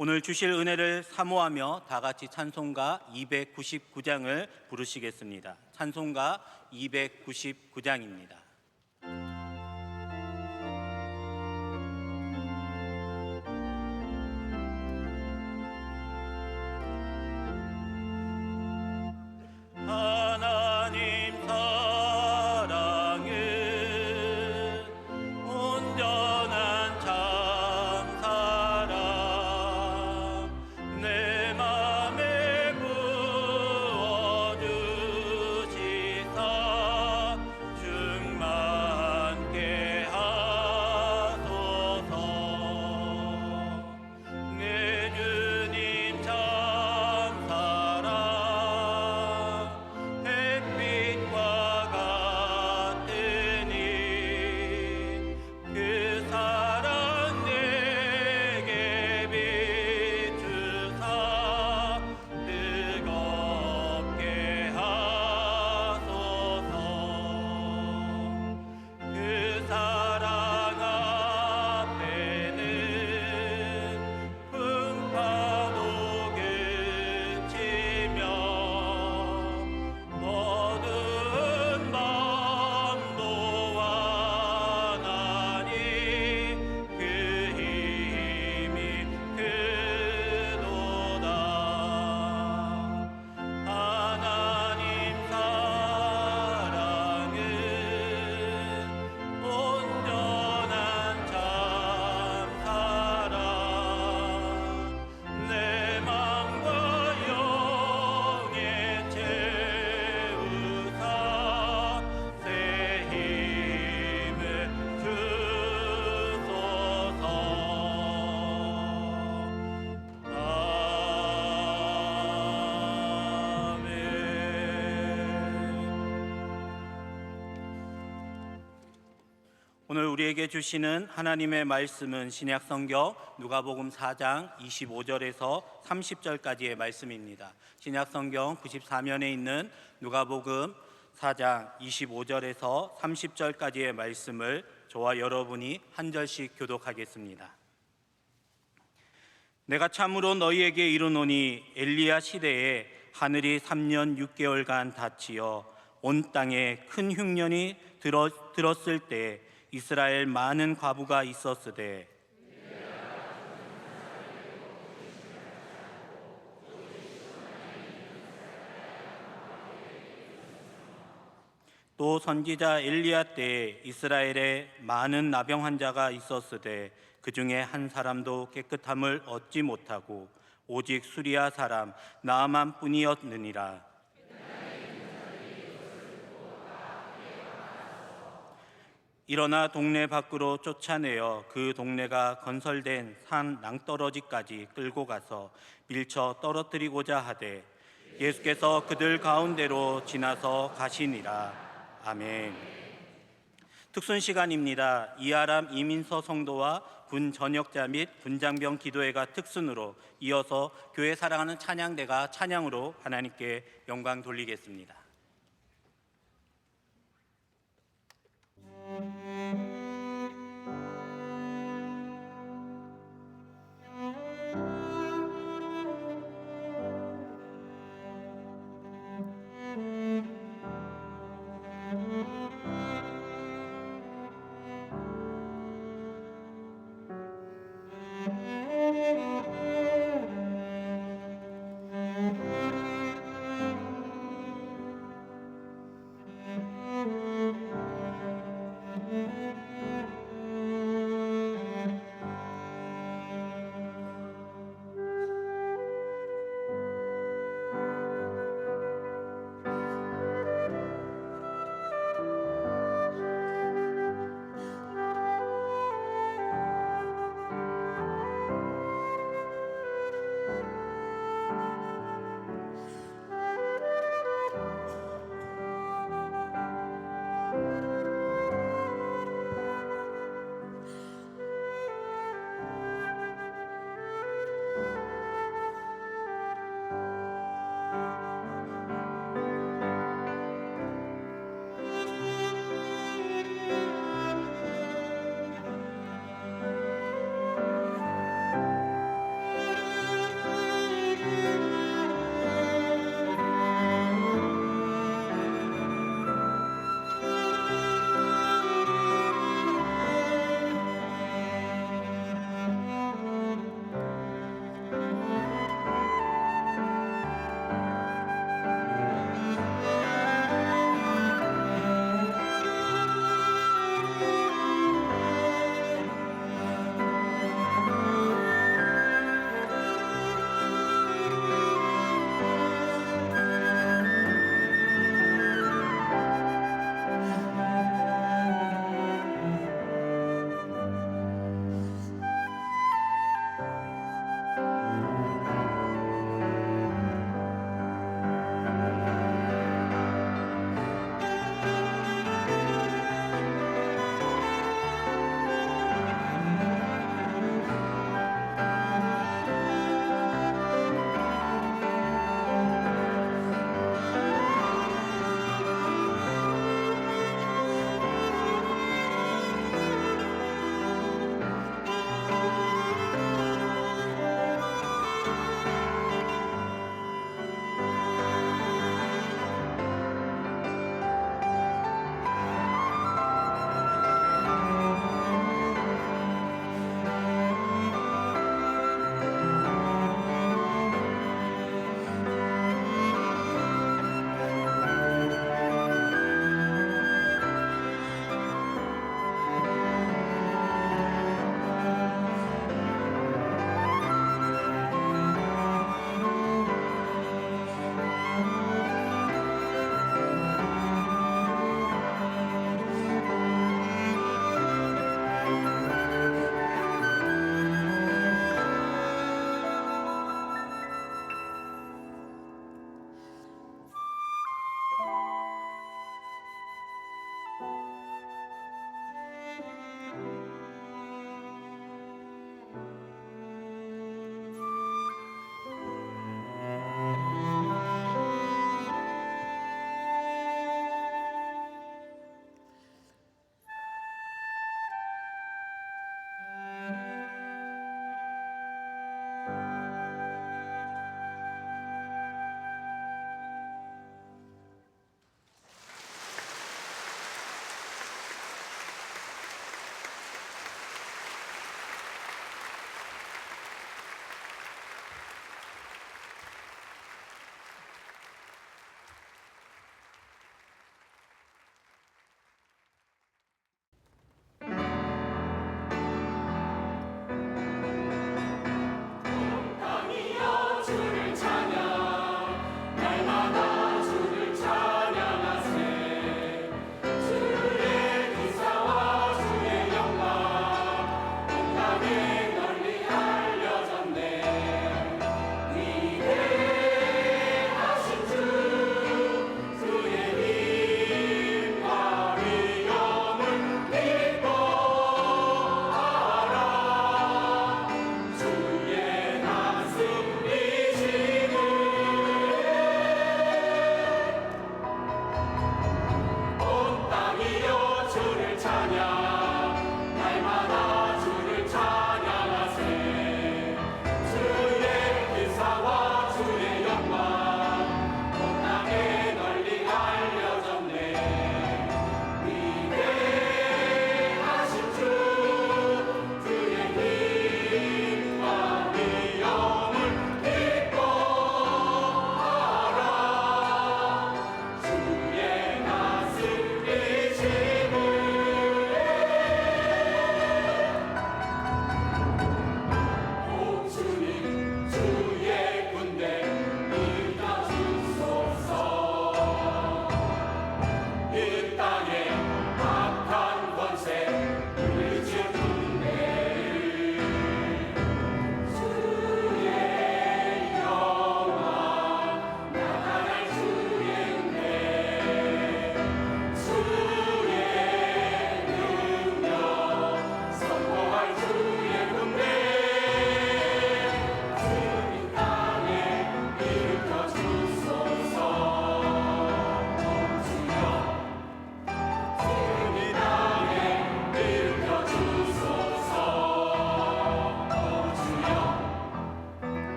오늘 주실 은혜를 사모하며 다 같이 찬송가 299장을 부르시겠습니다. 찬송가 299장입니다. 하나님 사랑은 온전한 참 사랑 내 맘에 부어주시사 충만케 하소서. 내 주님 참 사랑 햇빛과 같으니 그 사랑 내게 비추사 뜨겁게 하소서. 그 사랑 앞에는 풍파도 그치며 어두운 밤도 완하니 그 힘이 크도다. 하나님 사랑은 온전한 참 사랑 내 맘과 영에 채우사 새 힘을 주소서. 아멘. 오늘 우리에게 주시는 하나님의 말씀은 신약 성경 누가복음 4장 25절에서 30절까지의 말씀입니다. 신약 성경 94면에 있는 누가복음 4장 25절에서 30절까지의 말씀을 저와 여러분이 한 절씩 교독하겠습니다. 내가 참으로 너희에게 이르노니 엘리야 시대에 하늘이 3년 6개월간 닫히어 온 땅에 큰 흉년이 들었을 때 이스라엘 많은 과부가 있었으되 또 선지자 엘리야 때에 이스라엘에 많은 나병 환자가 있었으되 그 중에 한 사람도 깨끗함을 얻지 못하고 오직 수리아 사람 나아만 뿐이었느니라. 일어나 동네 밖으로 쫓아내어 그 동네가 건설된 산 낭떠러지까지 끌고 가서 밀쳐 떨어뜨리고자 하되 예수께서 그들 가운데로 지나서 가시니라. 아멘. 특순 시간입니다. 이아람 이민서 성도와 군 전역자 및 군장병 기도회가 특순으로 이어서 교회 사랑하는 찬양대가 찬양으로 하나님께 영광 돌리겠습니다.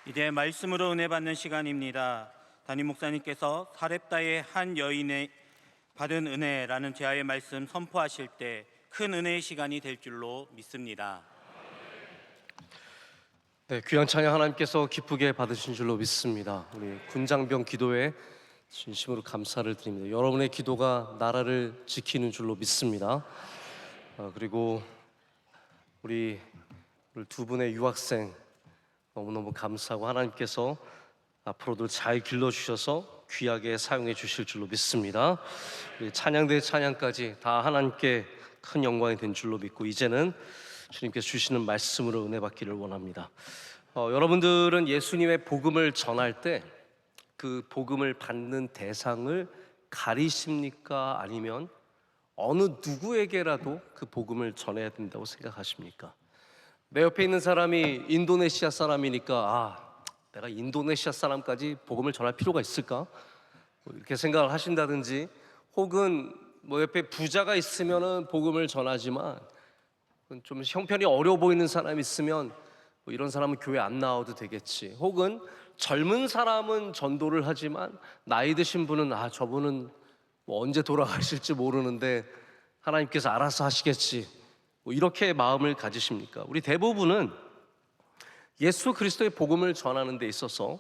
이제 말씀으로 은혜 받는 시간입니다. 담임 목사님께서 사렙다의 한 여인의 받은 은혜라는 제아의 말씀 선포하실 때 큰 은혜의 시간이 될 줄로 믿습니다. 네, 귀한 찬양 하나님께서 기쁘게 받으신 줄로 믿습니다. 우리 군장병 기도에 진심으로 감사를 드립니다. 여러분의 기도가 나라를 지키는 줄로 믿습니다. 그리고 우리 두 분의 유학생 너무너무 감사하고 하나님께서 앞으로도 잘 길러주셔서 귀하게 사용해 주실 줄로 믿습니다. 찬양대 찬양까지 다 하나님께 큰 영광이 된 줄로 믿고 이제는 주님께서 주시는 말씀으로 은혜 받기를 원합니다. 여러분들은 예수님의 복음을 전할 때 그 복음을 받는 대상을 가리십니까? 아니면 어느 누구에게라도 그 복음을 전해야 된다고 생각하십니까? 내 옆에 있는 사람이 인도네시아 사람이니까 내가 인도네시아 사람까지 복음을 전할 필요가 있을까? 이렇게 생각을 하신다든지, 혹은 옆에 부자가 있으면은 복음을 전하지만 좀 형편이 어려워 보이는 사람이 있으면 이런 사람은 교회 안 나와도 되겠지, 혹은 젊은 사람은 전도를 하지만 나이 드신 분은 저분은 언제 돌아가실지 모르는데 하나님께서 알아서 하시겠지, 이렇게 마음을 가지십니까? 우리 대부분은 예수 그리스도의 복음을 전하는 데 있어서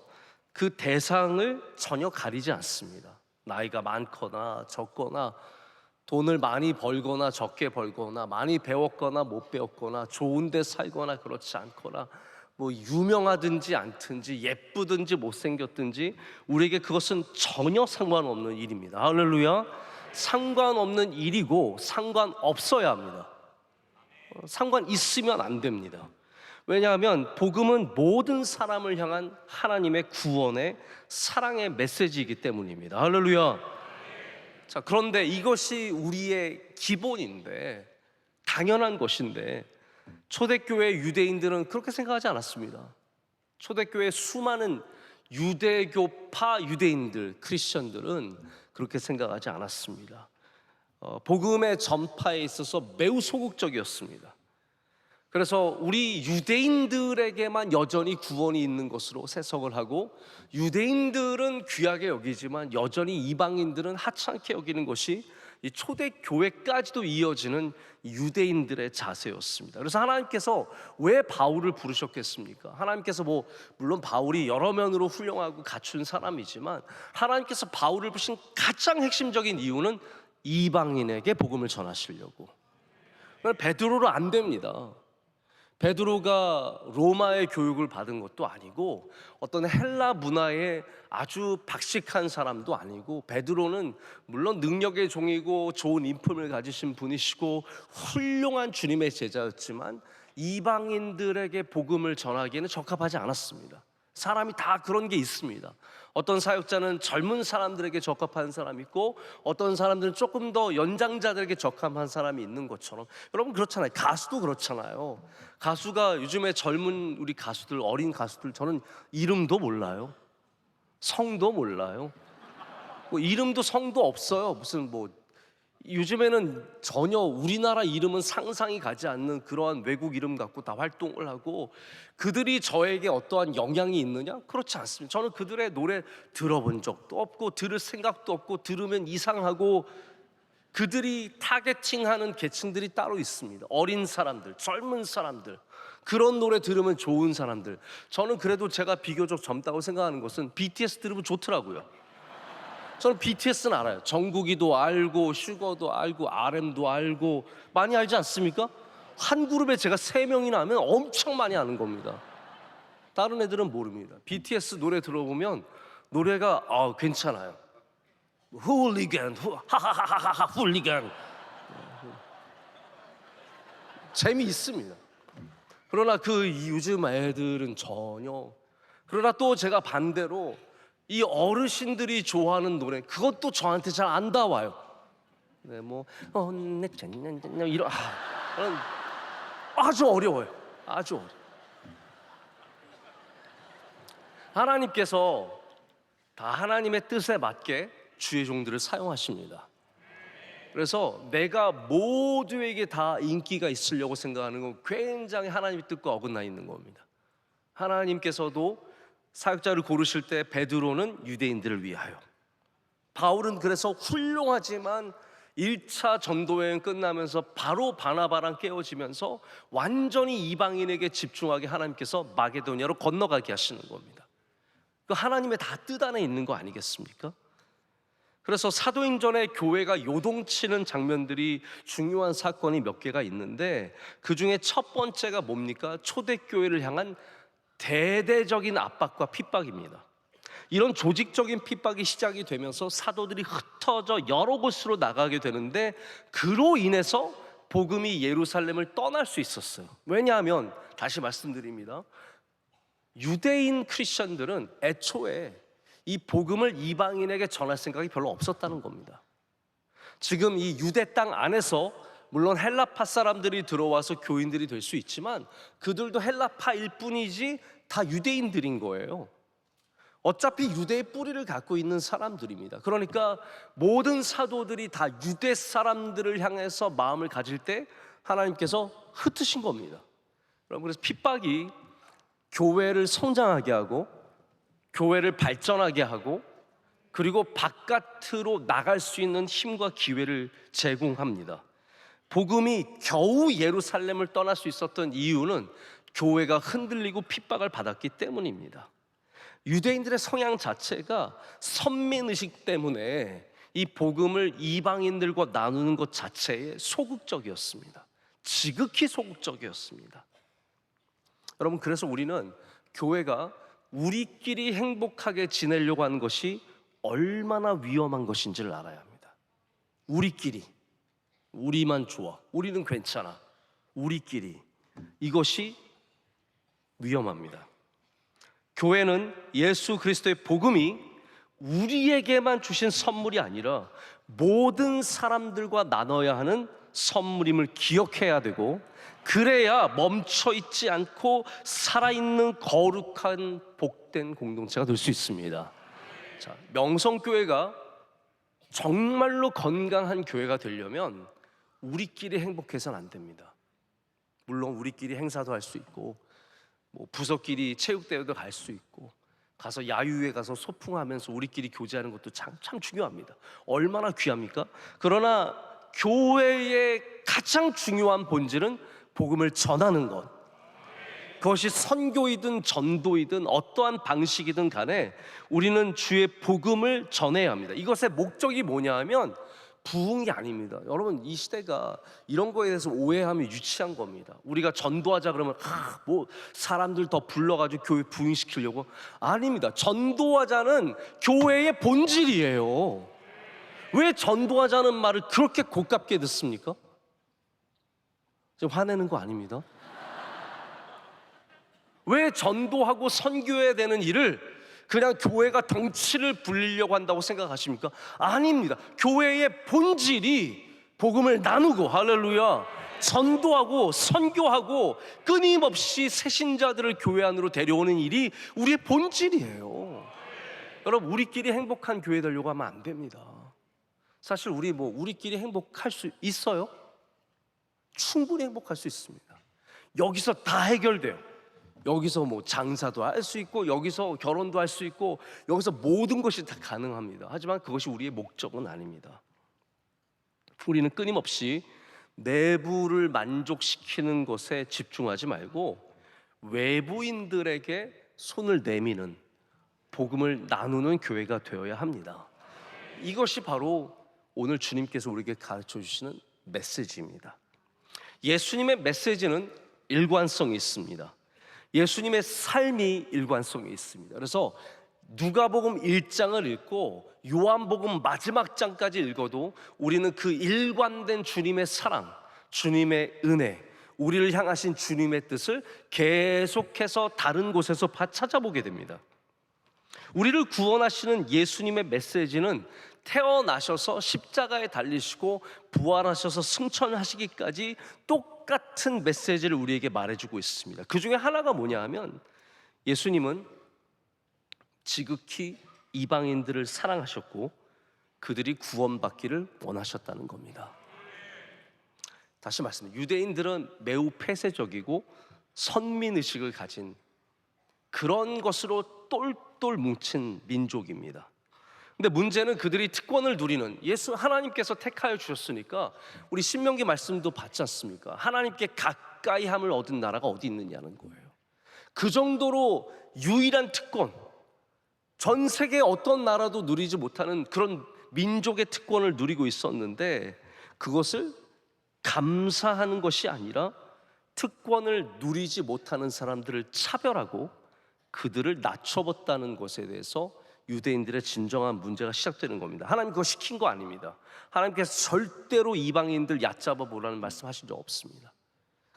그 대상을 전혀 가리지 않습니다. 나이가 많거나 적거나, 돈을 많이 벌거나 적게 벌거나, 많이 배웠거나 못 배웠거나, 좋은 데 살거나 그렇지 않거나, 유명하든지 않든지, 예쁘든지 못생겼든지, 우리에게 그것은 전혀 상관없는 일입니다. 할렐루야. 상관없는 일이고 상관없어야 합니다. 상관 있으면 안 됩니다. 왜냐하면 복음은 모든 사람을 향한 하나님의 구원의 사랑의 메시지이기 때문입니다. 할렐루야. 자, 그런데 이것이 우리의 기본인데, 당연한 것인데, 초대교회 유대인들은 그렇게 생각하지 않았습니다. 초대교회 수많은 유대교파 유대인들, 크리스천들은 그렇게 생각하지 않았습니다. 복음의 전파에 있어서 매우 소극적이었습니다. 그래서 우리 유대인들에게만 여전히 구원이 있는 것으로 해석을 하고, 유대인들은 귀하게 여기지만 여전히 이방인들은 하찮게 여기는 것이 이 초대교회까지도 이어지는 유대인들의 자세였습니다. 그래서 하나님께서 왜 바울을 부르셨겠습니까? 하나님께서 물론 바울이 여러 면으로 훌륭하고 갖춘 사람이지만, 하나님께서 바울을 부르신 가장 핵심적인 이유는 이방인에게 복음을 전하시려고. 베드로로 안 됩니다. 베드로가 로마의 교육을 받은 것도 아니고 어떤 헬라 문화에 아주 박식한 사람도 아니고, 베드로는 물론 능력의 종이고 좋은 인품을 가지신 분이시고 훌륭한 주님의 제자였지만 이방인들에게 복음을 전하기에는 적합하지 않았습니다. 사람이 다 그런 게 있습니다. 어떤 사역자는 젊은 사람들에게 적합한 사람이 있고, 어떤 사람들은 조금 더 연장자들에게 적합한 사람이 있는 것처럼, 여러분 그렇잖아요. 가수도 그렇잖아요. 가수가 요즘에 젊은 우리 가수들, 어린 가수들, 저는 이름도 몰라요. 성도 몰라요. 이름도 성도 없어요. 무슨 요즘에는 전혀 우리나라 이름은 상상이 가지 않는 그러한 외국 이름 갖고 다 활동을 하고, 그들이 저에게 어떠한 영향이 있느냐? 그렇지 않습니다. 저는 그들의 노래 들어본 적도 없고 들을 생각도 없고, 들으면 이상하고. 그들이 타겟팅하는 계층들이 따로 있습니다. 어린 사람들, 젊은 사람들, 그런 노래 들으면 좋은 사람들. 저는 그래도 제가 비교적 젊다고 생각하는 것은 BTS 들으면 좋더라고요. 저는 BTS는 알아요. 정국이도 알고, 슈거도 알고, RM도 알고, 많이 알지 않습니까? 한 그룹에 제가 3명이나 하면 엄청 많이 아는 겁니다. 다른 애들은 모릅니다. BTS 노래 들어보면 노래가 괜찮아요. 훌리건, 하하하하하 훌리건, 재미있습니다. 그러나 요즘 애들은 전혀. 그러나 또 제가 반대로 이 어르신들이 좋아하는 노래, 그것도 저한테 잘 안 닿아요. 이런 아주 어려워요. 아주 어려워요. 하나님께서 다 하나님의 뜻에 맞게 주의 종들을 사용하십니다. 그래서 내가 모두에게 다 인기가 있으려고 생각하는 건 굉장히 하나님의 뜻과 어긋나 있는 겁니다. 하나님께서도 사역자를 고르실 때 베드로는 유대인들을 위하여, 바울은 그래서 훌륭하지만 1차 전도여행 끝나면서 바로 바나바랑 깨어지면서 완전히 이방인에게 집중하게 하나님께서 마게도냐로 건너가게 하시는 겁니다. 그 하나님의 다 뜻 안에 있는 거 아니겠습니까? 그래서 사도행전에 교회가 요동치는 장면들이 중요한 사건이 몇 개가 있는데, 그 중에 첫 번째가 뭡니까? 초대교회를 향한 대대적인 압박과 핍박입니다. 이런 조직적인 핍박이 시작이 되면서 사도들이 흩어져 여러 곳으로 나가게 되는데, 그로 인해서 복음이 예루살렘을 떠날 수 있었어요. 왜냐하면 다시 말씀드립니다, 유대인 크리스천들은 애초에 이 복음을 이방인에게 전할 생각이 별로 없었다는 겁니다. 지금 이 유대 땅 안에서 물론 헬라파 사람들이 들어와서 교인들이 될 수 있지만 그들도 헬라파일 뿐이지 다 유대인들인 거예요. 어차피 유대의 뿌리를 갖고 있는 사람들입니다. 그러니까 모든 사도들이 다 유대 사람들을 향해서 마음을 가질 때 하나님께서 흩으신 겁니다. 여러분, 그래서 핍박이 교회를 성장하게 하고 교회를 발전하게 하고 그리고 바깥으로 나갈 수 있는 힘과 기회를 제공합니다. 복음이 겨우 예루살렘을 떠날 수 있었던 이유는 교회가 흔들리고 핍박을 받았기 때문입니다. 유대인들의 성향 자체가 선민의식 때문에 이 복음을 이방인들과 나누는 것 자체에 소극적이었습니다. 지극히 소극적이었습니다. 여러분, 그래서 우리는 교회가 우리끼리 행복하게 지내려고 하는 것이 얼마나 위험한 것인지를 알아야 합니다. 우리끼리, 우리만 좋아, 우리는 괜찮아, 우리끼리, 이것이 위험합니다. 교회는 예수 그리스도의 복음이 우리에게만 주신 선물이 아니라 모든 사람들과 나눠야 하는 선물임을 기억해야 되고, 그래야 멈춰있지 않고 살아있는 거룩한 복된 공동체가 될 수 있습니다. 자, 명성교회가 정말로 건강한 교회가 되려면 우리끼리 행복해서는 안 됩니다. 물론 우리끼리 행사도 할 수 있고 부서끼리 체육대회도 갈 수 있고 가서 야유회 가서 소풍하면서 우리끼리 교제하는 것도 참 중요합니다. 얼마나 귀합니까? 그러나 교회의 가장 중요한 본질은 복음을 전하는 것. 그것이 선교이든 전도이든 어떠한 방식이든 간에 우리는 주의 복음을 전해야 합니다. 이것의 목적이 뭐냐 하면 부흥이 아닙니다. 여러분, 이 시대가 이런 거에 대해서 오해하면 유치한 겁니다. 우리가 전도하자 그러면 사람들 더 불러가지고 교회 부흥시키려고. 아닙니다. 전도하자는 교회의 본질이에요. 왜 전도하자는 말을 그렇게 고깝게 듣습니까? 지금 화내는 거 아닙니다. 왜 전도하고 선교해야 되는 일을 그냥 교회가 덩치를 불리려고 한다고 생각하십니까? 아닙니다. 교회의 본질이 복음을 나누고, 할렐루야, 전도하고 선교하고 끊임없이 새신자들을 교회 안으로 데려오는 일이 우리의 본질이에요. 여러분, 우리끼리 행복한 교회 되려고 하면 안 됩니다. 사실 우리끼리 행복할 수 있어요? 충분히 행복할 수 있습니다. 여기서 다 해결돼요. 여기서 장사도 할 수 있고, 여기서 결혼도 할 수 있고, 여기서 모든 것이 다 가능합니다. 하지만 그것이 우리의 목적은 아닙니다. 우리는 끊임없이 내부를 만족시키는 것에 집중하지 말고 외부인들에게 손을 내미는, 복음을 나누는 교회가 되어야 합니다. 이것이 바로 오늘 주님께서 우리에게 가르쳐 주시는 메시지입니다. 예수님의 메시지는 일관성이 있습니다. 예수님의 삶이 일관성이 있습니다. 그래서 누가복음 1장을 읽고 요한복음 마지막 장까지 읽어도 우리는 그 일관된 주님의 사랑, 주님의 은혜, 우리를 향하신 주님의 뜻을 계속해서 다른 곳에서 찾아보게 됩니다. 우리를 구원하시는 예수님의 메시지는 태어나셔서 십자가에 달리시고 부활하셔서 승천하시기까지 똑같은 메시지를 우리에게 말해주고 있습니다. 그 중에 하나가 뭐냐 하면 예수님은 지극히 이방인들을 사랑하셨고 그들이 구원받기를 원하셨다는 겁니다. 다시 말씀드립니다. 유대인들은 매우 폐쇄적이고 선민의식을 가진 그런 것으로 똘똘 뭉친 민족입니다. 근데 문제는 그들이 특권을 누리는, 예수 하나님께서 택하여 주셨으니까 우리 신명기 말씀도 봤지 않습니까? 하나님께 가까이 함을 얻은 나라가 어디 있느냐는 거예요. 그 정도로 유일한 특권, 전 세계 어떤 나라도 누리지 못하는 그런 민족의 특권을 누리고 있었는데, 그것을 감사하는 것이 아니라 특권을 누리지 못하는 사람들을 차별하고 그들을 낮춰봤다는 것에 대해서 유대인들의 진정한 문제가 시작되는 겁니다. 하나님 그거 시킨 거 아닙니다. 하나님께서 절대로 이방인들 얕잡아 보라는 말씀하신 적 없습니다.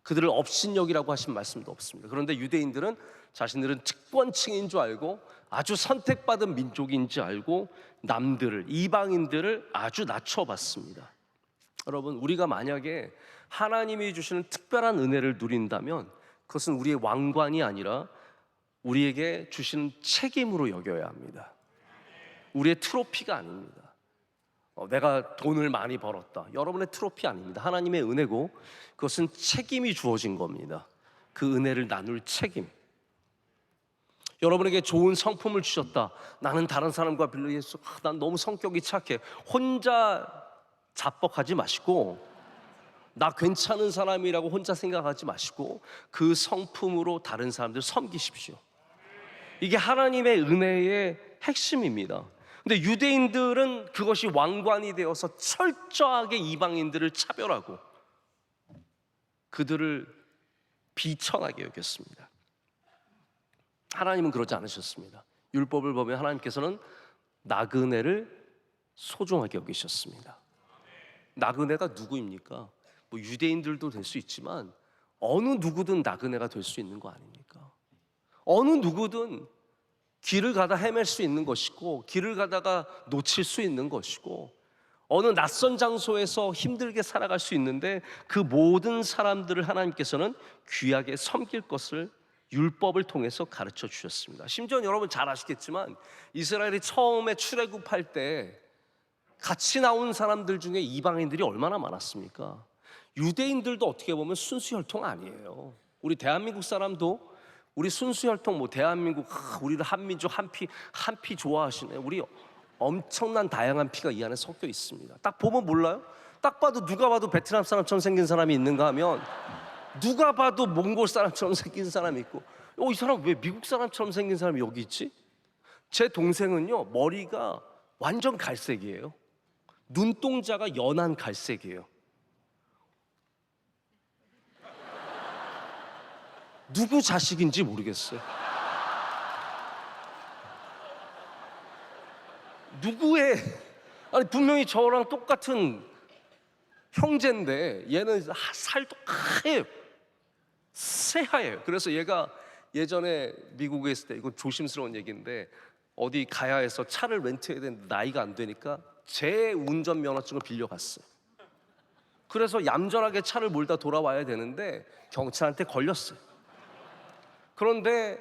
그들을 업신여기라고 하신 말씀도 없습니다. 그런데 유대인들은 자신들은 특권층인 줄 알고, 아주 선택받은 민족인 줄 알고 남들을, 이방인들을 아주 낮춰봤습니다. 여러분, 우리가 만약에 하나님이 주시는 특별한 은혜를 누린다면 그것은 우리의 왕관이 아니라 우리에게 주시는 책임으로 여겨야 합니다. 우리의 트로피가 아닙니다. 내가 돈을 많이 벌었다, 여러분의 트로피 아닙니다. 하나님의 은혜고 그것은 책임이 주어진 겁니다. 그 은혜를 나눌 책임. 여러분에게 좋은 성품을 주셨다, 나는 다른 사람과 비교해서 난 너무 성격이 착해, 혼자 자뻑하지 마시고, 나 괜찮은 사람이라고 혼자 생각하지 마시고 그 성품으로 다른 사람들 섬기십시오. 이게 하나님의 은혜의 핵심입니다. 근데 유대인들은 그것이 왕관이 되어서 철저하게 이방인들을 차별하고 그들을 비천하게 여겼습니다. 하나님은 그러지 않으셨습니다. 율법을 보면 하나님께서는 나그네를 소중하게 여기셨습니다. 나그네가 누구입니까? 뭐 유대인들도 될 수 있지만 어느 누구든 나그네가 될 수 있는 거 아닙니까? 어느 누구든 길을 가다 헤맬 수 있는 것이고, 길을 가다가 놓칠 수 있는 것이고, 어느 낯선 장소에서 힘들게 살아갈 수 있는데, 그 모든 사람들을 하나님께서는 귀하게 섬길 것을 율법을 통해서 가르쳐 주셨습니다. 심지어 여러분 잘 아시겠지만 이스라엘이 처음에 출애굽할 때 같이 나온 사람들 중에 이방인들이 얼마나 많았습니까? 유대인들도 어떻게 보면 순수혈통 아니에요. 우리 대한민국 사람도 우리 순수혈통, 뭐 대한민국, 우리를 한민족 한 피 좋아하시네. 우리 엄청난 다양한 피가 이 안에 섞여 있습니다. 딱 보면 몰라요? 딱 봐도, 누가 봐도 베트남 사람처럼 생긴 사람이 있는가 하면 누가 봐도 몽골 사람처럼 생긴 사람이 있고, 이 사람 왜 미국 사람처럼 생긴 사람이 여기 있지? 제 동생은요, 머리가 완전 갈색이에요. 눈동자가 연한 갈색이에요. 누구 자식인지 모르겠어요. 누구의, 아니 분명히 저랑 똑같은 형제인데 얘는 살도 하얘요. 새하얘요. 그래서 얘가 예전에 미국에 있을 때, 이건 조심스러운 얘기인데, 어디 가야 해서 차를 렌트해야 되는데 나이가 안 되니까 제 운전면허증을 빌려갔어요. 그래서 얌전하게 차를 몰다 돌아와야 되는데 경찰한테 걸렸어요. 그런데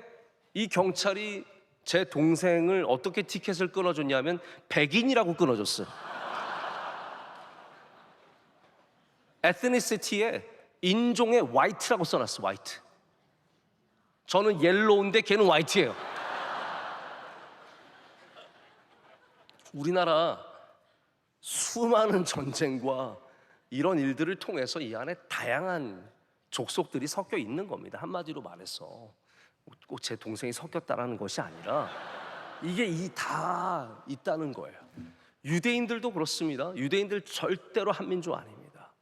이 경찰이 제 동생을 어떻게 티켓을 끊어줬냐면 백인이라고 끊어줬어요. 에스니시티에 인종에 화이트라고 써놨어. 화이트. 저는 옐로우인데 걔는 화이트예요. 우리나라 수많은 전쟁과 이런 일들을 통해서 이 안에 다양한 족속들이 섞여 있는 겁니다. 한마디로 말해서 꼭 제 동생이 섞였다라는 것이 아니라 이게 다 있다는 거예요. 유대인들도 그렇습니다. 유대인들 절대로 한민족 아닙니다.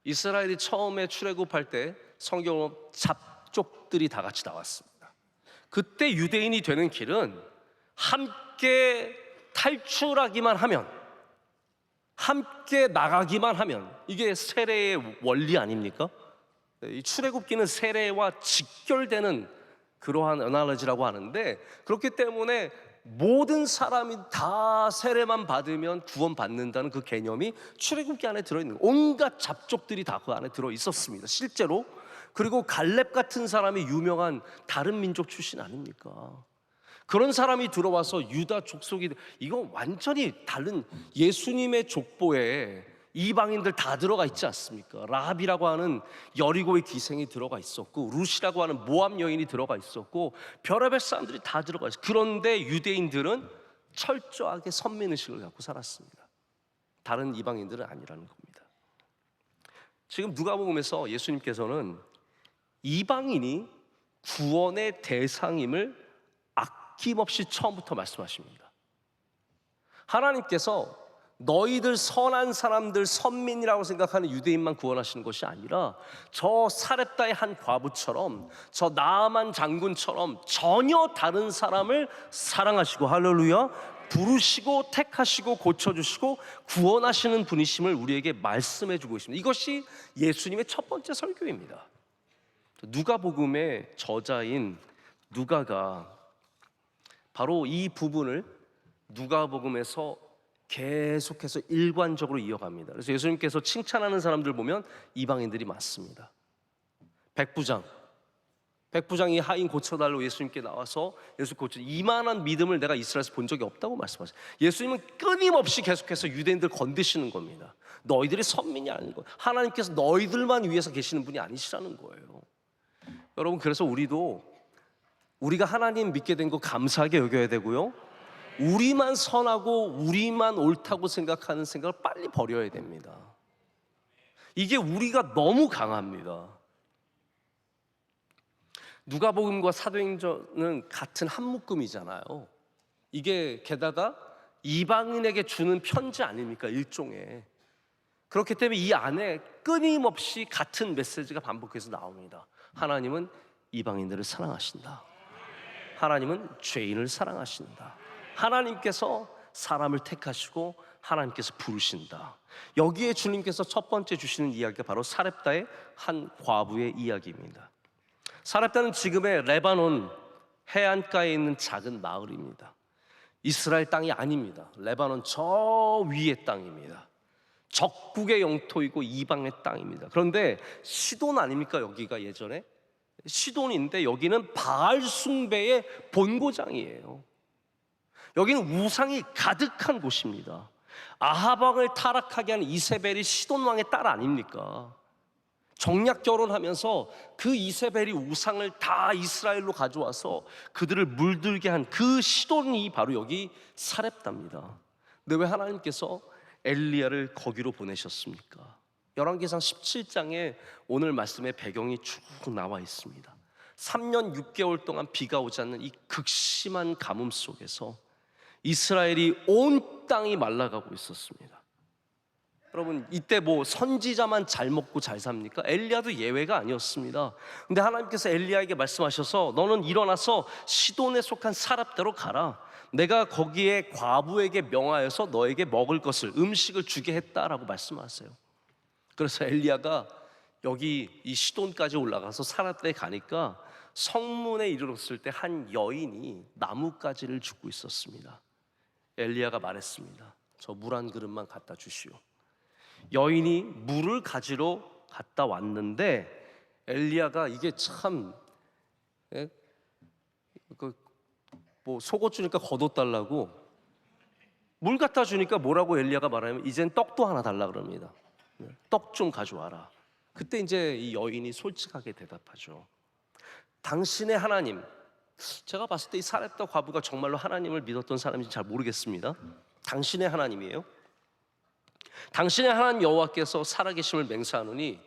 이스라엘이 처음에 출애굽할 때 성경으로 잡족들이 다 같이 나왔습니다. 그때 유대인이 되는 길은 함께 탈출하기만 하면, 함께 나가기만 하면, 이게 세례의 원리 아닙니까? 이 출애굽기는 세례와 직결되는 그러한 어날러지라고 하는데, 그렇기 때문에 모든 사람이 다 세례만 받으면 구원받는다는 그 개념이 출애굽기 안에 들어있는, 온갖 잡족들이 다 그 안에 들어있었습니다, 실제로. 그리고 갈렙 같은 사람이 유명한 다른 민족 출신 아닙니까? 그런 사람이 들어와서 유다 족속이, 이건 완전히 다른 예수님의 족보에 이방인들 다 들어가 있지 않습니까? 라합이라고 하는 여리고의 기생이 들어가 있었고, 룻이라고 하는 모압 여인이 들어가 있었고, 별의별 사람들이 다 들어가 있어요. 그런데 유대인들은 철저하게 선민의식을 갖고 살았습니다. 다른 이방인들은 아니라는 겁니다. 지금 누가복음에서 예수님께서는 이방인이 구원의 대상임을 아낌없이 처음부터 말씀하십니다. 하나님께서 너희들 선한 사람들, 선민이라고 생각하는 유대인만 구원하시는 것이 아니라 저 사렙다의 한 과부처럼, 저 나아만 장군처럼 전혀 다른 사람을 사랑하시고, 할렐루야, 부르시고 택하시고 고쳐주시고 구원하시는 분이심을 우리에게 말씀해주고 있습니다. 이것이 예수님의 첫 번째 설교입니다. 누가복음의 저자인 누가가 바로 이 부분을 누가복음에서 계속해서 일관적으로 이어갑니다. 그래서 예수님께서 칭찬하는 사람들 보면 이방인들이 많습니다. 백부장이 하인 고쳐달라고 예수님께 나와서 예수 고쳐, 이만한 믿음을 내가 이스라엘에서 본 적이 없다고 말씀하세요. 예수님은 끊임없이 계속해서 유대인들 건드시는 겁니다. 너희들이 선민이 아닌 거예요. 하나님께서 너희들만 위해서 계시는 분이 아니시라는 거예요. 여러분, 그래서 우리가 하나님 믿게 된 거 감사하게 여겨야 되고요, 우리만 선하고 우리만 옳다고 생각하는 생각을 빨리 버려야 됩니다. 이게 우리가 너무 강합니다. 누가복음과 사도행전은 같은 한 묶음이잖아요. 이게 게다가 이방인에게 주는 편지 아닙니까? 일종의. 그렇기 때문에 이 안에 끊임없이 같은 메시지가 반복해서 나옵니다. 하나님은 이방인들을 사랑하신다. 하나님은 죄인을 사랑하신다. 하나님께서 사람을 택하시고 하나님께서 부르신다. 여기에 주님께서 첫 번째 주시는 이야기가 바로 사렙다의 한 과부의 이야기입니다. 사렙다는 지금의 레바논 해안가에 있는 작은 마을입니다. 이스라엘 땅이 아닙니다. 레바논 저 위의 땅입니다. 적국의 영토이고 이방의 땅입니다. 그런데 시돈 아닙니까? 여기가 예전에 시돈인데 여기는 바알 숭배의 본고장이에요. 여기는 우상이 가득한 곳입니다. 아합 왕을 타락하게 한 이세벨이 시돈 왕의 딸 아닙니까? 정략 결혼하면서 그 이세벨이 우상을 다 이스라엘로 가져와서 그들을 물들게 한 그 시돈이 바로 여기 사렙다입니다. 근데 왜 하나님께서 엘리야를 거기로 보내셨습니까? 열왕기상 17장에 오늘 말씀의 배경이 쭉 나와 있습니다. 3년 6개월 동안 비가 오지 않는 이 극심한 가뭄 속에서 이스라엘이 온 땅이 말라가고 있었습니다. 여러분, 이때 뭐 선지자만 잘 먹고 잘 삽니까? 엘리야도 예외가 아니었습니다. 근데 하나님께서 엘리야에게 말씀하셔서 너는 일어나서 시돈에 속한 사렙다로 가라. 내가 거기에 과부에게 명하여서 너에게 먹을 것을, 음식을 주게 했다라고 말씀하세요. 그래서 엘리야가 여기 이 시돈까지 올라가서 사렙다에 가니까 성문에 이르렀을 때 한 여인이 나뭇가지를 줍고 있었습니다. 엘리야가 말했습니다. 저 물 한 그릇만 갖다 주시오. 여인이 물을 가지러 갔다 왔는데 엘리야가 이게 참 뭐 속옷 주니까 겉옷 달라고 물 갖다 주니까 뭐라고 엘리야가 말하면 이젠 떡도 하나 달라 그럽니다. 떡 좀 가져와라. 그때 이제 이 여인이 솔직하게 대답하죠. 당신의 하나님, 제가 봤을 때 이 사렙다 과부가 정말로 하나님을 믿었던 사람인지 잘 모르겠습니다. 당신의 하나님이에요. 당신의 하나님 여호와께서 살아계심을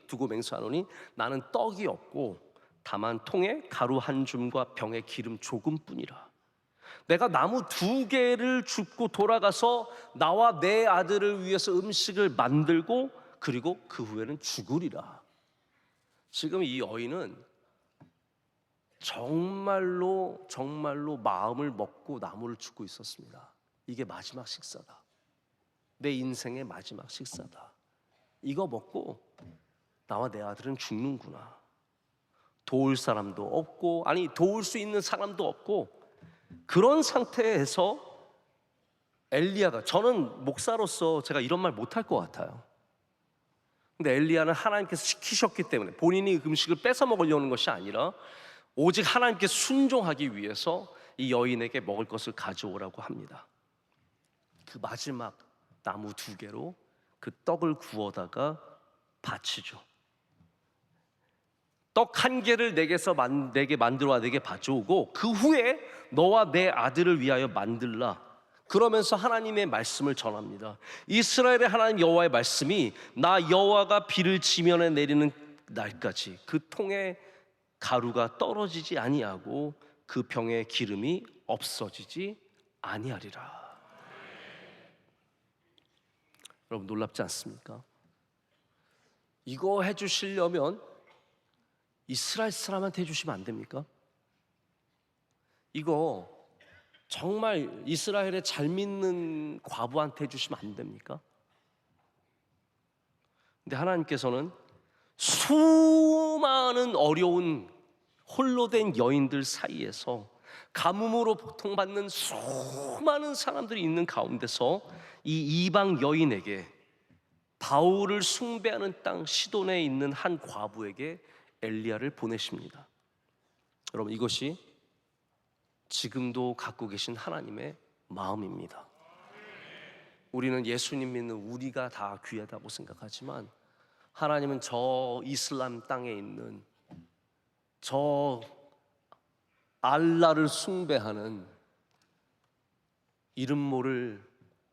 두고 맹세하노니 나는 떡이 없고 다만 통에 가루 한 줌과 병에 기름 조금뿐이라. 내가 나무 2개를 줍고 돌아가서 나와 내 아들을 위해서 음식을 만들고 그리고 그 후에는 죽으리라. 지금 이 여인은 정말로 마음을 먹고 나무를 줍고 있었습니다. 이게 마지막 식사다. 내 인생의 마지막 식사다. 이거 먹고 나와 내 아들은 죽는구나. 도울 사람도 없고, 아니 도울 수 있는 사람도 없고, 그런 상태에서 엘리야가, 저는 목사로서 제가 이런 말 못할 것 같아요. 근데 엘리야는 하나님께서 시키셨기 때문에 본인이 음식을 뺏어 먹으려는 것이 아니라 오직 하나님께 순종하기 위해서 이 여인에게 먹을 것을 가져오라고 합니다. 그 마지막 나무 2개로 그 떡을 구워다가 바치죠. 떡 한 개를 내게 만들어와 내게 바쳐오고 그 후에 너와 내 아들을 위하여 만들라. 그러면서 하나님의 말씀을 전합니다. 이스라엘의 하나님 여호와의 말씀이 나 여호와가 비를 지면에 내리는 날까지 그 통에 가루가 떨어지지 아니하고 그 병에 기름이 없어지지 아니하리라. 여러분 놀랍지 않습니까? 이거 해주시려면 이스라엘 사람한테 해주시면 안 됩니까? 이거 정말 이스라엘의 잘 믿는 과부한테 해주시면 안 됩니까? 근데 하나님께서는 수많은 어려운 홀로 된 여인들 사이에서 가뭄으로 고통받는 수많은 사람들이 있는 가운데서 이 이방 여인에게 바울을 숭배하는 땅 시돈에 있는 한 과부에게 엘리야를 보내십니다. 여러분 이것이 지금도 갖고 계신 하나님의 마음입니다. 우리는 예수님 믿는 우리가 다 귀하다고 생각하지만 하나님은 저 이슬람 땅에 있는 저 알라를 숭배하는 이름 모를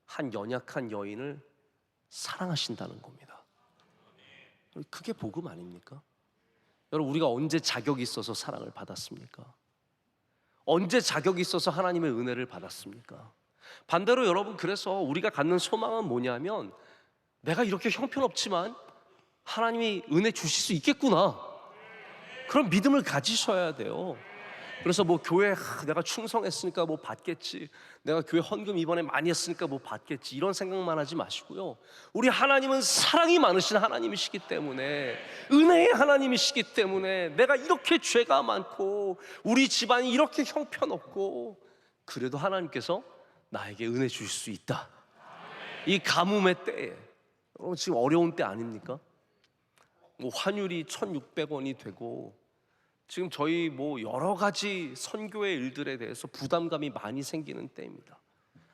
한 연약한 여인을 사랑하신다는 겁니다. 그게 복음 아닙니까? 여러분 우리가 언제 자격이 있어서 사랑을 받았습니까? 언제 자격이 있어서 하나님의 은혜를 받았습니까? 반대로 여러분 그래서 우리가 갖는 소망은 뭐냐면 내가 이렇게 형편없지만 하나님이 은혜 주실 수 있겠구나, 그런 믿음을 가지셔야 돼요. 그래서 뭐 교회 내가 충성했으니까 뭐 받겠지, 내가 교회 헌금 이번에 많이 했으니까 뭐 받겠지, 이런 생각만 하지 마시고요. 우리 하나님은 사랑이 많으신 하나님이시기 때문에, 은혜의 하나님이시기 때문에 내가 이렇게 죄가 많고 우리 집안이 이렇게 형편없고 그래도 하나님께서 나에게 은혜 주실 수 있다. 이 가뭄의 때에, 지금 어려운 때 아닙니까? 뭐 환율이 1,600원이 되고 지금 저희 뭐 여러 가지 선교의 일들에 대해서 부담감이 많이 생기는 때입니다.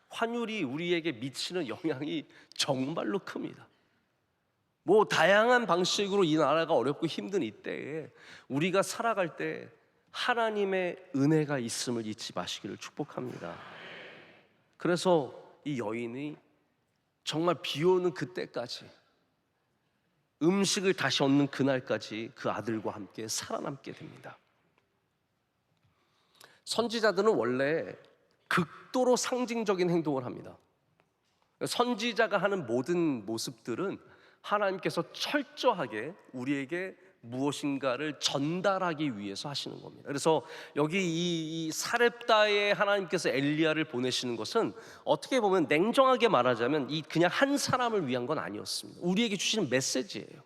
환율이 우리에게 미치는 영향이 정말로 큽니다. 뭐 다양한 방식으로 이 나라가 어렵고 힘든 이때에 우리가 살아갈 때 하나님의 은혜가 있음을 잊지 마시기를 축복합니다. 그래서 이 여인이 정말 비 오는 그때까지, 음식을 다시 얻는 그날까지 그 아들과 함께 살아남게 됩니다. 선지자들은 원래 극도로 상징적인 행동을 합니다. 선지자가 하는 모든 모습들은 하나님께서 철저하게 우리에게 무엇인가를 전달하기 위해서 하시는 겁니다. 그래서 여기 이 사렙다에 하나님께서 엘리야를 보내시는 것은 어떻게 보면 냉정하게 말하자면 이 그냥 한 사람을 위한 건 아니었습니다. 우리에게 주시는 메시지예요.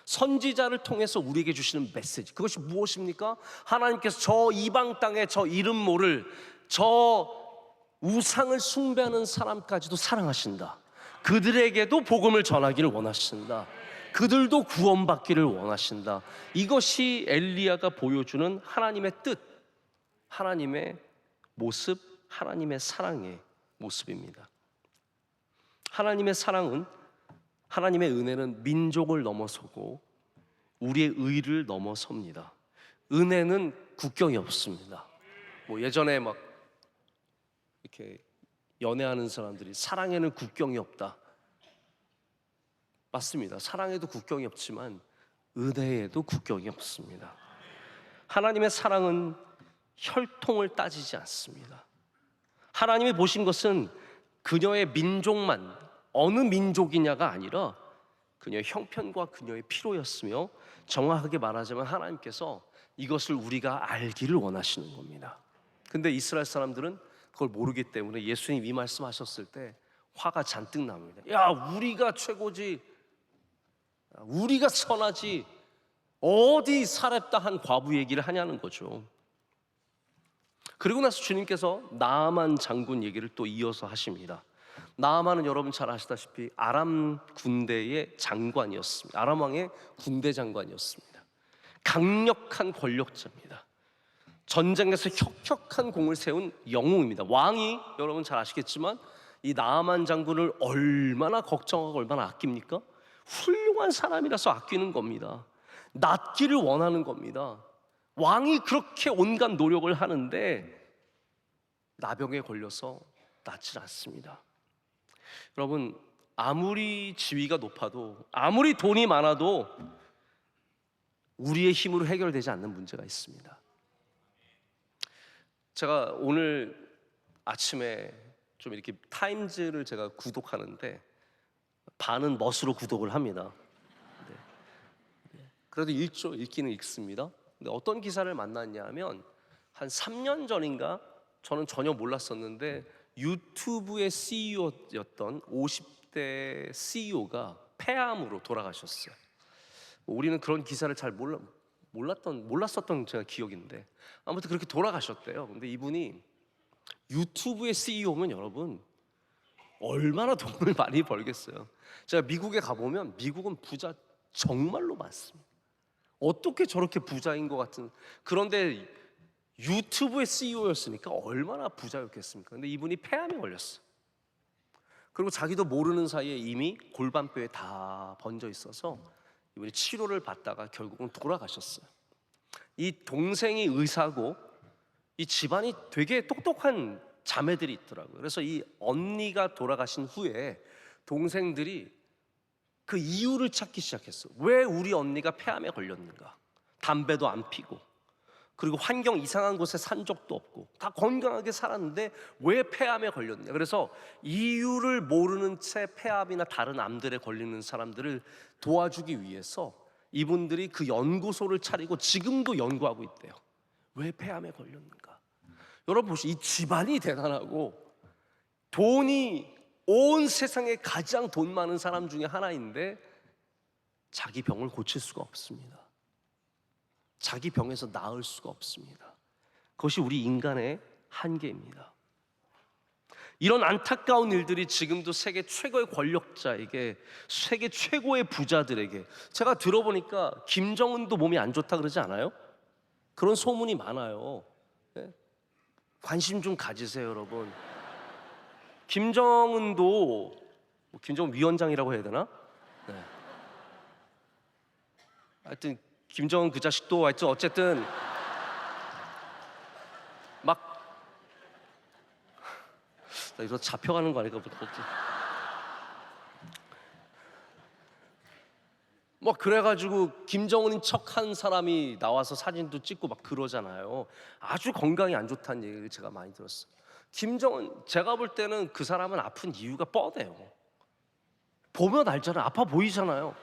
선지자를 통해서 우리에게 주시는 메시지, 그것이 무엇입니까? 하나님께서 저 이방 땅에 저 이름 모를 저 우상을 숭배하는 사람까지도 사랑하신다. 그들에게도 복음을 전하기를 원하신다. 그들도 구원받기를 원하신다. 이것이 엘리야가 보여주는 하나님의 뜻, 하나님의 모습, 하나님의 사랑의 모습입니다. 하나님의 사랑은, 하나님의 은혜는 민족을 넘어서고 우리의 의를 넘어섭니다. 은혜는 국경이 없습니다. 뭐 예전에 막 이렇게 연애하는 사람들이 사랑에는 국경이 없다. 맞습니다. 사랑에도 국경이 없지만 은혜에도 국경이 없습니다. 하나님의 사랑은 혈통을 따지지 않습니다. 하나님이 보신 것은 그녀의 민족만, 어느 민족이냐가 아니라 그녀의 형편과 그녀의 필요였으며, 정확하게 말하자면 하나님께서 이것을 우리가 알기를 원하시는 겁니다. 근데 이스라엘 사람들은 그걸 모르기 때문에 예수님 이 말씀하셨을 때 화가 잔뜩 납니다. 야, 우리가 최고지, 우리가 선하지, 어디 사렙다 한 과부 얘기를 하냐는 거죠. 그리고 나서 주님께서 나아만 장군 얘기를 또 이어서 하십니다. 나아만은 여러분 잘 아시다시피 아람 군대의 장관이었습니다. 아람 왕의 군대 장관이었습니다. 강력한 권력자입니다. 전쟁에서 혁혁한 공을 세운 영웅입니다. 왕이 여러분 잘 아시겠지만 이 나아만 장군을 얼마나 걱정하고 얼마나 아낍니까? 훌륭한 사람이라서 아끼는 겁니다. 낫기를 원하는 겁니다. 왕이 그렇게 온갖 노력을 하는데 나병에 걸려서 낫질 않습니다. 여러분, 아무리 지위가 높아도 아무리 돈이 많아도 우리의 힘으로 해결되지 않는 문제가 있습니다. 제가 오늘 아침에 좀 이렇게 타임즈를 제가 구독하는데 반은 멋으로 구독을 합니다. 그래도 읽기는 읽습니다. 근데 어떤 기사를 만났냐 하면 한 3년 전인가 저는 전혀 몰랐었는데 유튜브의 CEO였던 50대 CEO가 폐암으로 돌아가셨어요. 우리는 그런 기사를 잘 몰랐었던 제가 기억인데 아무튼 그렇게 돌아가셨대요. 근데 이분이 유튜브의 CEO면 여러분 얼마나 돈을 많이 벌겠어요. 제가 미국에 가보면 미국은 부자 정말로 많습니다. 어떻게 저렇게 부자인 것 같은, 그런데 유튜브의 CEO였으니까 얼마나 부자였겠습니까? 근데 이분이 폐암에 걸렸어. 그리고 자기도 모르는 사이에 이미 골반뼈에 다 번져 있어서 이분이 치료를 받다가 결국은 돌아가셨어요. 이 동생이 의사고 이 집안이 되게 똑똑한 자매들이 있더라고요. 그래서 이 언니가 돌아가신 후에 동생들이 그 이유를 찾기 시작했어. 왜 우리 언니가 폐암에 걸렸는가? 담배도 안 피고 그리고 환경 이상한 곳에 산 적도 없고 다 건강하게 살았는데 왜 폐암에 걸렸냐? 그래서 이유를 모르는 채 폐암이나 다른 암들에 걸리는 사람들을 도와주기 위해서 이분들이 그 연구소를 차리고 지금도 연구하고 있대요. 왜 폐암에 걸렸는가? 여러분 보시죠. 이 집안이 대단하고 돈이 온 세상에 가장 돈 많은 사람 중에 하나인데 자기 병을 고칠 수가 없습니다. 자기 병에서 나을 수가 없습니다. 그것이 우리 인간의 한계입니다. 이런 안타까운 일들이 지금도 세계 최고의 권력자에게, 세계 최고의 부자들에게, 제가 들어보니까 김정은도 몸이 안 좋다 그러지 않아요? 그런 소문이 많아요. 네? 관심 좀 가지세요, 여러분. 김정은도 김정은 위원장이라고 해야 되나? 네. 하여튼 김정은 그 자식도 하여튼 어쨌든 막 나 이거 잡혀가는 거 아닐까 걱정. 뭐 그래가지고 김정은인 척한 사람이 나와서 사진도 찍고 막 그러잖아요. 아주 건강이 안 좋다는 얘기를 제가 많이 들었어요. 김정은, 제가 볼 때는 그 사람은 아픈 이유가 뻔해요. 보면 알잖아요. 아파 보이잖아요.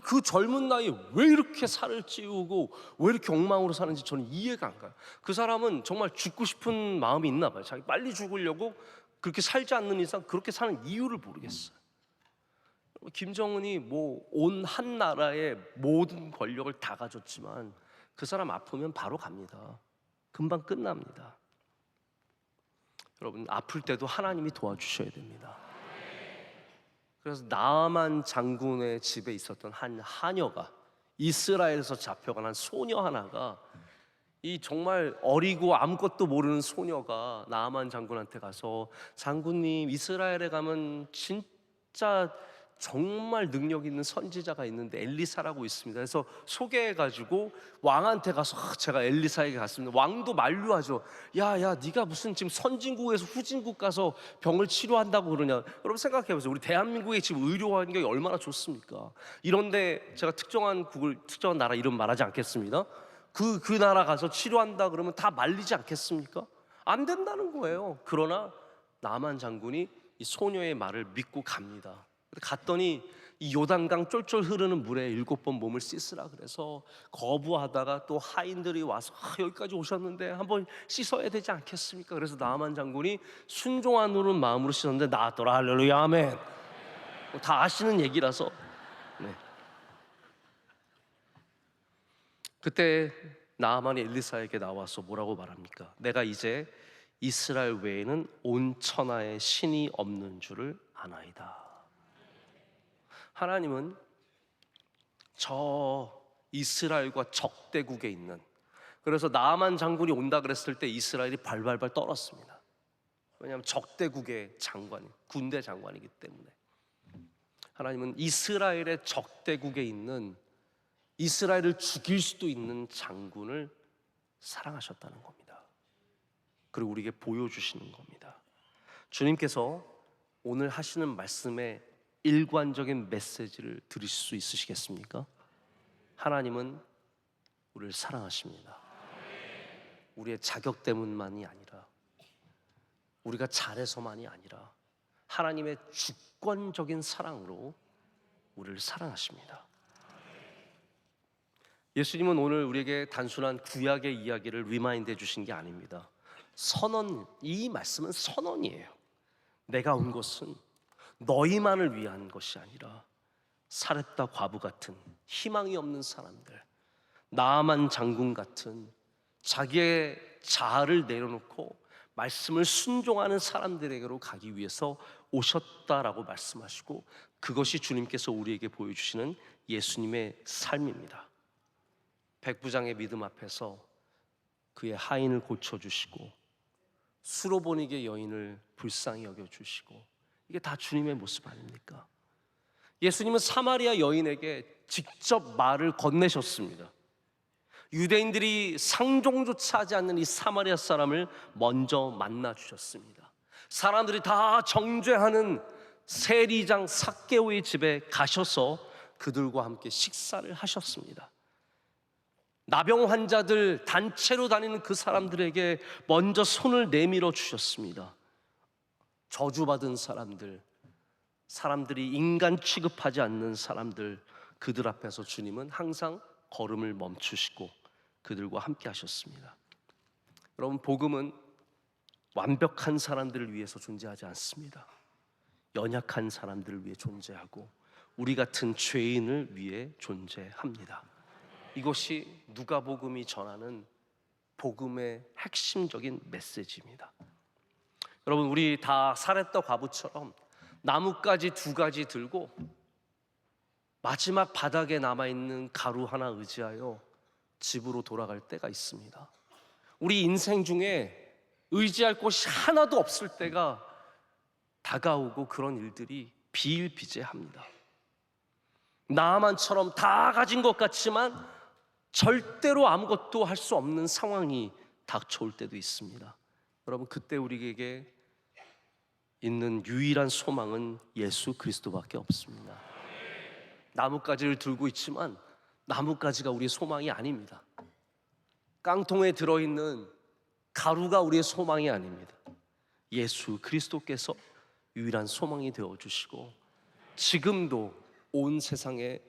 그 젊은 나이에 왜 이렇게 살을 찌우고 왜 이렇게 엉망으로 사는지 저는 이해가 안 가요. 그 사람은 정말 죽고 싶은 마음이 있나 봐요. 자기 빨리 죽으려고 그렇게 살지 않는 이상 그렇게 사는 이유를 모르겠어요. 김정은이 뭐 온 한 나라의 모든 권력을 다 가졌지만 그 사람 아프면 바로 갑니다. 금방 끝납니다. 여러분 아플 때도 하나님이 도와주셔야 됩니다. 그래서 나아만 장군의 집에 있었던 한 하녀가, 이스라엘에서 잡혀간 한 소녀 하나가, 이 정말 어리고 아무것도 모르는 소녀가 나아만 장군한테 가서 장군님, 이스라엘에 가면 진짜 정말 능력 있는 선지자가 있는데 엘리사라고 있습니다. 그래서 소개해가지고 왕한테 가서 제가 엘리사에게 갔습니다. 왕도 만류하죠. 야, 네가 무슨 지금 선진국에서 후진국 가서 병을 치료한다고 그러냐. 여러분 생각해보세요. 우리 대한민국의 지금 의료 환경이 얼마나 좋습니까? 이런데 제가 특정한 나라 이름 말하지 않겠습니다. 그 나라 가서 치료한다 그러면 다 말리지 않겠습니까? 안 된다는 거예요. 그러나 나만 장군이 이 소녀의 말을 믿고 갑니다. 갔더니 이 요단강 쫄쫄 흐르는 물에 7번 몸을 씻으라 그래서 거부하다가 또 하인들이 와서 여기까지 오셨는데 한번 씻어야 되지 않겠습니까? 그래서 나아만 장군이 순종하는 마음으로 씻었는데 나았더라. 할렐루야 아멘. 다 아시는 얘기라서. 네. 그때 나아만이 엘리사에게 나와서 뭐라고 말합니까? 내가 이제 이스라엘 외에는 온 천하에 신이 없는 줄을 아나이다. 하나님은 저 이스라엘과 적대국에 있는, 그래서 나아만 장군이 온다 그랬을 때 이스라엘이 발발발 떨었습니다. 왜냐하면 적대국의 장관, 군대 장관이기 때문에. 하나님은 이스라엘의 적대국에 있는, 이스라엘을 죽일 수도 있는 장군을 사랑하셨다는 겁니다. 그리고 우리에게 보여주시는 겁니다. 주님께서 오늘 하시는 말씀에 일관적인 메시지를 들으실 수 있으시겠습니까? 하나님은 우리를 사랑하십니다. 우리의 자격 때문만이 아니라, 우리가 잘해서만이 아니라 하나님의 주권적인 사랑으로 우리를 사랑하십니다. 예수님은 오늘 우리에게 단순한 구약의 이야기를 리마인드해 주신 게 아닙니다. 선언, 이 말씀은 선언이에요. 내가 온 것은 너희만을 위한 것이 아니라 사렙다 과부 같은 희망이 없는 사람들, 나아만 장군 같은 자기의 자아를 내려놓고 말씀을 순종하는 사람들에게로 가기 위해서 오셨다라고 말씀하시고, 그것이 주님께서 우리에게 보여주시는 예수님의 삶입니다. 백부장의 믿음 앞에서 그의 하인을 고쳐주시고, 수로보니게 여인을 불쌍히 여겨주시고, 이게 다 주님의 모습 아닙니까? 예수님은 사마리아 여인에게 직접 말을 건네셨습니다. 유대인들이 상종조차 하지 않는 이 사마리아 사람을 먼저 만나 주셨습니다. 사람들이 다 정죄하는 세리장 삭개오의 집에 가셔서 그들과 함께 식사를 하셨습니다. 나병 환자들 단체로 다니는 그 사람들에게 먼저 손을 내밀어 주셨습니다. 저주받은 사람들, 사람들이 인간 취급하지 않는 사람들, 그들 앞에서 주님은 항상 걸음을 멈추시고 그들과 함께 하셨습니다. 여러분, 복음은 완벽한 사람들을 위해서 존재하지 않습니다. 연약한 사람들을 위해 존재하고 우리 같은 죄인을 위해 존재합니다. 이것이 누가복음이 전하는 복음의 핵심적인 메시지입니다. 여러분, 우리 다 사렙다 과부처럼 나뭇가지 2가지 들고 마지막 바닥에 남아있는 가루 하나 의지하여 집으로 돌아갈 때가 있습니다. 우리 인생 중에 의지할 곳이 하나도 없을 때가 다가오고, 그런 일들이 비일비재합니다. 나아만처럼 다 가진 것 같지만 절대로 아무것도 할 수 없는 상황이 닥쳐올 때도 있습니다. 여러분, 그때 우리에게 있는 유일한 소망은 예수 그리스도밖에 없습니다. 나뭇가지를 들고 있지만 나뭇가지가 우리의 소망이 아닙니다. 깡통에 들어있는 가루가 우리의 소망이 아닙니다. 예수 그리스도께서 유일한 소망이 되어주시고, 지금도 온 세상에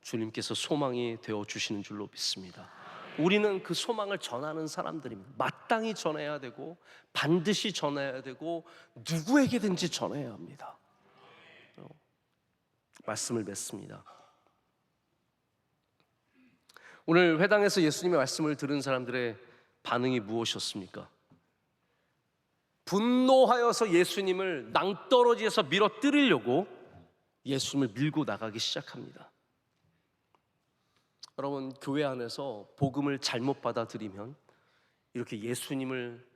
주님께서 소망이 되어주시는 줄로 믿습니다. 우리는 그 소망을 전하는 사람들입니다. 마땅히 전해야 되고, 반드시 전해야 되고, 누구에게든지 전해야 합니다. 말씀을 맺습니다. 오늘 회당에서 예수님의 말씀을 들은 사람들의 반응이 무엇이었습니까? 분노하여서 예수님을 낭떠러지에서 밀어 뜨리려고 예수님을 밀고 나가기 시작합니다. 여러분, 교회 안에서 복음을 잘못 받아들이면 이렇게 예수님을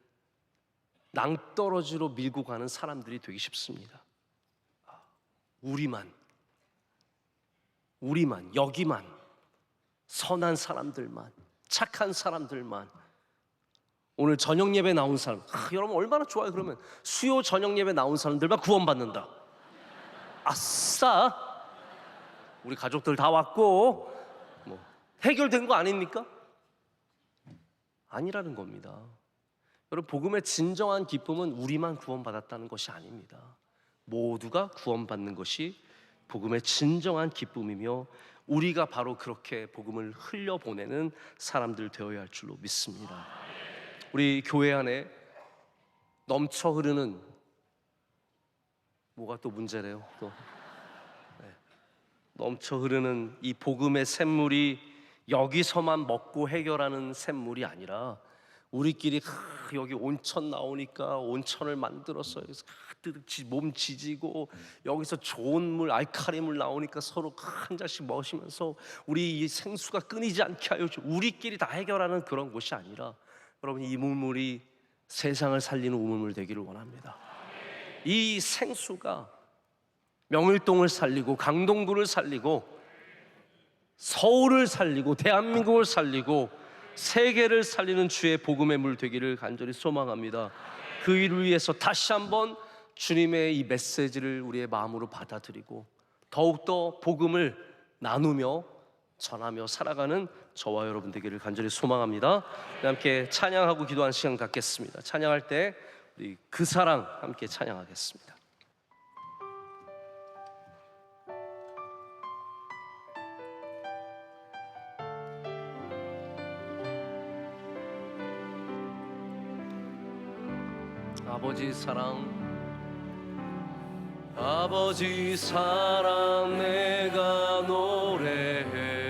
낭떠러지로 밀고 가는 사람들이 되기 쉽습니다. 우리만, 여기만, 선한 사람들만, 착한 사람들만. 오늘 저녁 예배 나온 사람, 여러분 얼마나 좋아요. 그러면 수요 저녁 예배 나온 사람들만 구원받는다. 아싸, 우리 가족들 다 왔고 해결된 거 아닙니까? 아니라는 겁니다. 여러분, 복음의 진정한 기쁨은 우리만 구원받았다는 것이 아닙니다. 모두가 구원받는 것이 복음의 진정한 기쁨이며, 우리가 바로 그렇게 복음을 흘려보내는 사람들 되어야 할 줄로 믿습니다. 우리 교회 안에 넘쳐 흐르는, 뭐가 또 문제래요? 또 넘쳐 흐르는 이 복음의 샘물이 여기서만 먹고 해결하는 샘물이 아니라, 우리끼리 여기 온천 나오니까 온천을 만들어서 여기서 몸 지지고, 여기서 좋은 물, 알칼리 물 나오니까 서로 한 잔씩 마시면서 우리 이 생수가 끊이지 않게 하여 우리끼리 다 해결하는 그런 곳이 아니라, 여러분, 이 물물이 세상을 살리는 우물물 되기를 원합니다. 이 생수가 명일동을 살리고 강동구를 살리고 서울을 살리고 대한민국을 살리고 세계를 살리는 주의 복음의 물 되기를 간절히 소망합니다. 그 일을 위해서 다시 한번 주님의 이 메시지를 우리의 마음으로 받아들이고 더욱더 복음을 나누며 전하며 살아가는 저와 여러분 되기를 간절히 소망합니다. 함께 찬양하고 기도하는 시간 갖겠습니다. 찬양할 때 우리 그 사랑 함께 찬양하겠습니다. 아버지 사랑, 아버지 사랑 내가 노래해.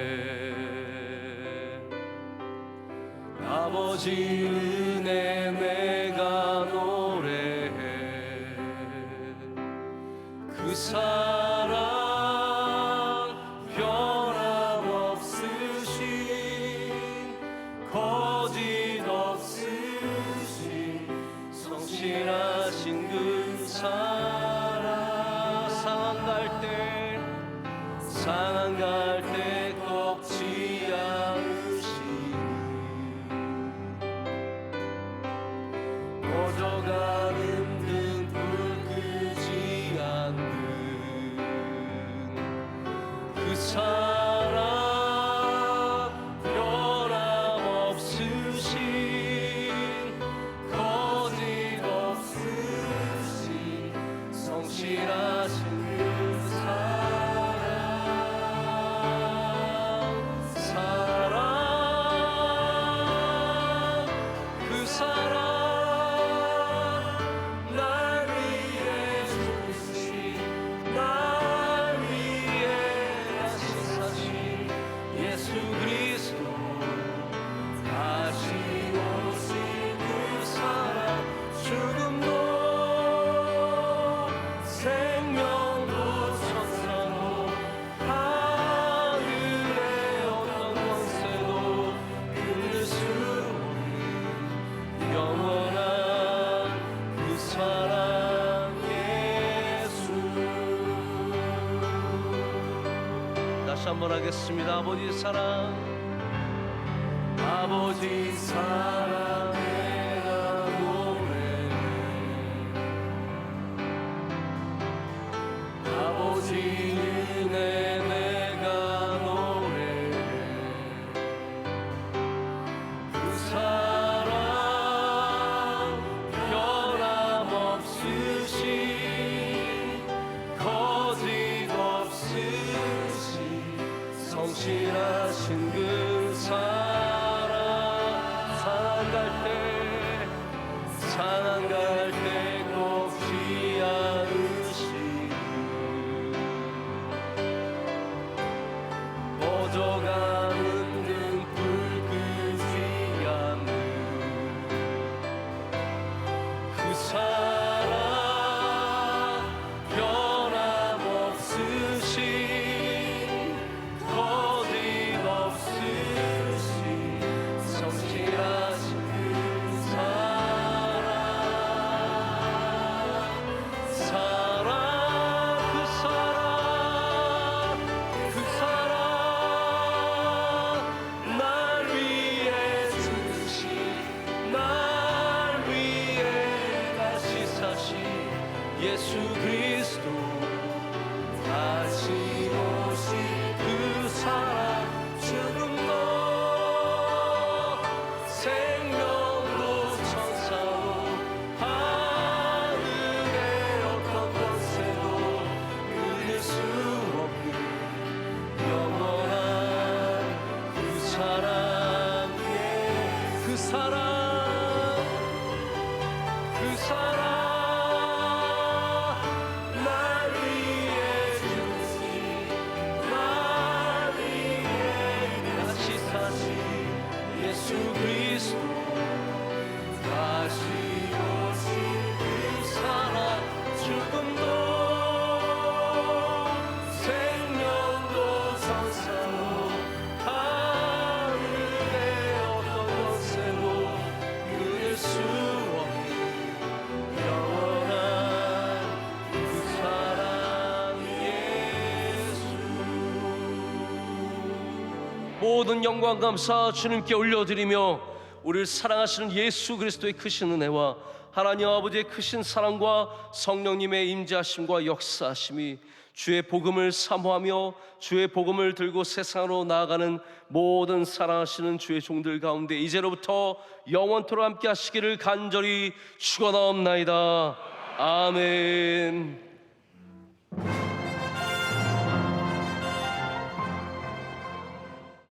아버지 은혜 내가 노래해. 그 사랑 변함없으신 거짓 없으신 성실하신 그 사랑 상한 갈 때 꺾지 않으시니 꺼져가는 등불 끄지 않는 그 사랑 변함없으신 거짓 없으신 성실하신 그 날 위해 주신 날 위해 다시 사신 예수 그리스도 다시 오신 그 사랑 죽음도 생명도 천사도 하늘의 어떤 권세도 끊을 수 없는 영원한 그 사랑 예수. 다시 한번 하겠습니다. 아버지 사랑, 아버지 사랑 내가 노래해. 아버지 은혜 내가 노래해. 그 사랑 변함없으신 거짓 없으신 성실하신 그 사랑 상한 갈 때 꺾지 않으시고 꺼져가는 등불 끄지 않는 그 사랑 변함없으신 거짓 없으신 성실하신 그 사랑 그 사랑 날 위해 주신 날 위해 다시 사신 예수 그리스도 다시 오신 그 사랑 죽음도 생명도 천사도 하늘의 어떤 권세도 끊을 수 없는 영원한 그 사랑 그 사랑 그 사랑 날 위해 주신 날 위해 다시 사신 예수 그리스도 다시 오신 그 사랑 죽음도 생명도 천사도 하늘의 어떤 권세도 끊을 수 없는 모든 영광 감사 주님께 올려드리며 우리를 사랑하시는 예수 그리스도의 크신 은혜와 하나님 아버지의 크신 사랑과 성령님의 임재하심과 역사하심이 주의 복음을 사모하며 주의 복음을 들고 세상으로 나아가는 모든 사랑하시는 주의 종들 가운데 이제로부터 영원토록 함께 하시기를 간절히 축원하옵나이다. 아멘.